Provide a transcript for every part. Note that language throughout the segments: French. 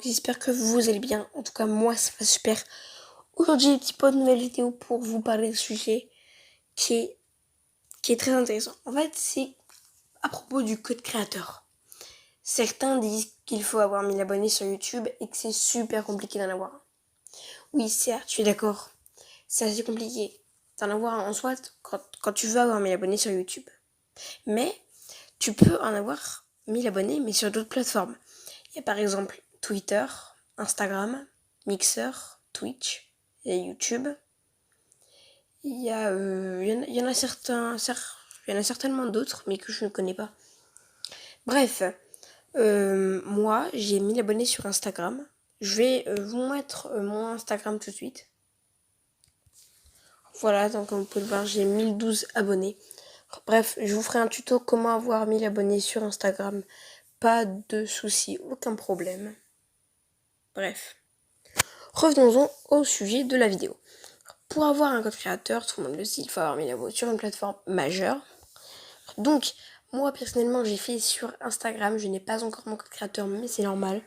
J'espère que vous allez bien. En tout cas, moi, ça va super. Aujourd'hui, un petit peu de nouvelle vidéo pour vous parler d'un sujet qui est très intéressant. En fait, c'est à propos du code créateur. Certains disent qu'il faut avoir 1000 abonnés sur YouTube et que c'est super compliqué d'en avoir un. Oui, certes, je suis d'accord. C'est assez compliqué d'en avoir un en soi quand tu veux avoir 1000 abonnés sur YouTube. Mais tu peux en avoir 1000 abonnés, mais sur d'autres plateformes. Il y a par exemple Twitter, Instagram, Mixer, Twitch et YouTube. Il y en a certainement d'autres, mais que je ne connais pas. Bref, moi, j'ai 1000 abonnés sur Instagram. Je vais vous mettre mon Instagram tout de suite. Voilà, donc comme vous pouvez le voir, j'ai 1012 abonnés. Bref, je vous ferai un tuto comment avoir 1000 abonnés sur Instagram. Pas de soucis, aucun problème. Bref. Revenons-en au sujet de la vidéo. Pour avoir un code créateur, tout le monde le sait, il faut avoir 1000 abonnés sur une plateforme majeure. Donc, moi personnellement, j'ai fait sur Instagram. Je n'ai pas encore mon code créateur, mais c'est normal.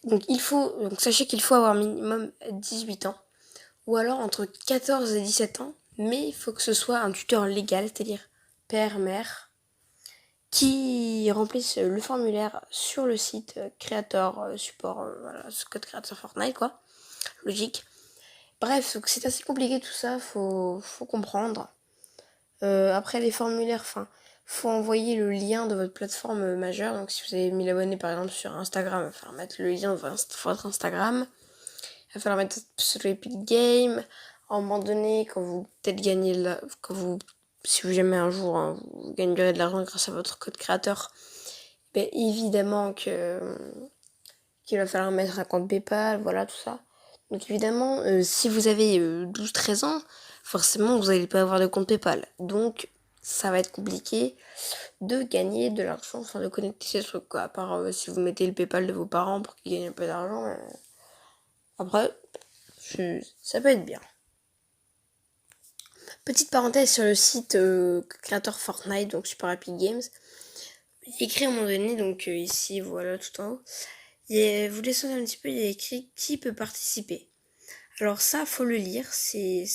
Donc, sachez qu'il faut avoir minimum 18 ans. Ou alors entre 14 et 17 ans. Mais il faut que ce soit un tuteur légal, c'est-à-dire père, mère, qui remplissent le formulaire sur le site créateur support, voilà, ce code créateur Fortnite, quoi. Logique. Bref, c'est assez compliqué tout ça, faut comprendre. Après les formulaires, faut envoyer le lien de votre plateforme majeure. Donc si vous avez 1000 abonnés par exemple sur Instagram, il va falloir mettre le lien de votre Instagram. Il va falloir mettre sur Epic Games. À un moment donné, quand vous peut-être gagnez si vous jamais un jour vous gagnerez de l'argent grâce à votre code créateur, ben évidemment qu'il va falloir mettre un compte PayPal, voilà tout ça. Donc évidemment, si vous avez 12-13 ans, forcément vous n'allez pas avoir de compte PayPal. Donc ça va être compliqué de gagner de l'argent, de connecter ces trucs, quoi. À part si vous mettez le PayPal de vos parents pour qu'ils gagnent un peu d'argent. Après, ça peut être bien. Petite parenthèse sur le site créateur Fortnite, donc Super Epic Games. Il est écrit à un moment donné, donc ici, voilà, tout en haut. Vous descendez un petit peu, il y a écrit qui peut participer. Alors ça, faut le lire, c'est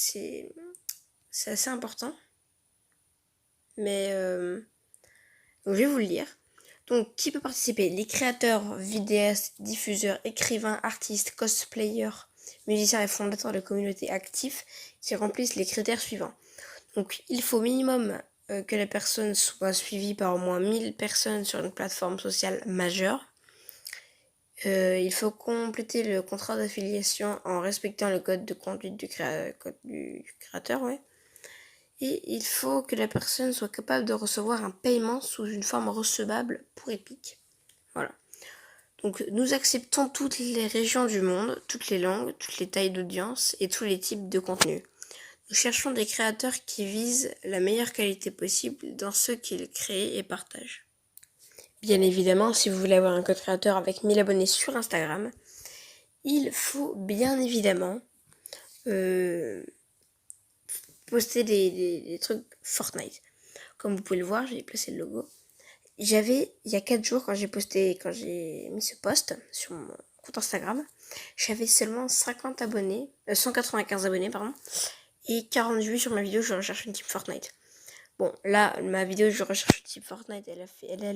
assez important. Mais donc je vais vous le lire. Donc qui peut participer? Les créateurs, vidéastes, diffuseurs, écrivains, artistes, cosplayers, musiciens et fondateurs de communautés actifs qui remplissent les critères suivants. Donc il faut minimum que la personne soit suivie par au moins 1000 personnes sur une plateforme sociale majeure. Il faut compléter le contrat d'affiliation en respectant le code de conduite du créateur, ouais. Et il faut que la personne soit capable de recevoir un paiement sous une forme recevable pour Epic. Voilà. Donc nous acceptons toutes les régions du monde, toutes les langues, toutes les tailles d'audience et tous les types de contenus. Nous cherchons des créateurs qui visent la meilleure qualité possible dans ce qu'ils créent et partagent. Bien évidemment, si vous voulez avoir un code créateur avec 1000 abonnés sur Instagram, il faut bien évidemment poster des trucs Fortnite. Comme vous pouvez le voir, j'ai placé le logo. Il y a 4 jours, quand j'ai mis ce post sur mon compte Instagram, j'avais seulement 195 abonnés, pardon, et 40 vues sur ma vidéo Je recherche une team Fortnite. Bon, là, ma vidéo Je recherche une team Fortnite, elle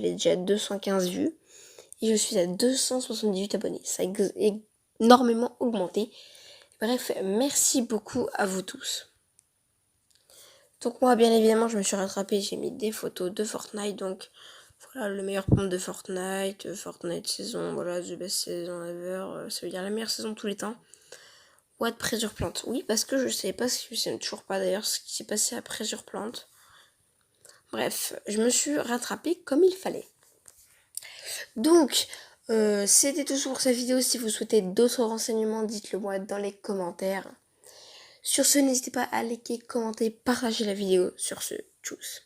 est déjà à 215 vues, et je suis à 278 abonnés. Ça a énormément augmenté. Bref, merci beaucoup à vous tous. Donc moi, bien évidemment, je me suis rattrapée, j'ai mis des photos de Fortnite, donc voilà, le meilleur pompe de Fortnite saison, voilà, the best season ever, ça veut dire la meilleure saison de tous les temps. What Pressure Plant? Oui, parce que je sais pas je sais toujours pas d'ailleurs ce qui s'est passé à Pressure Plant. Bref, je me suis rattrapée comme il fallait. Donc, c'était tout pour cette vidéo. Si vous souhaitez d'autres renseignements, dites-le moi dans les commentaires. Sur ce, n'hésitez pas à liker, commenter, partager la vidéo. Sur ce, tchuss.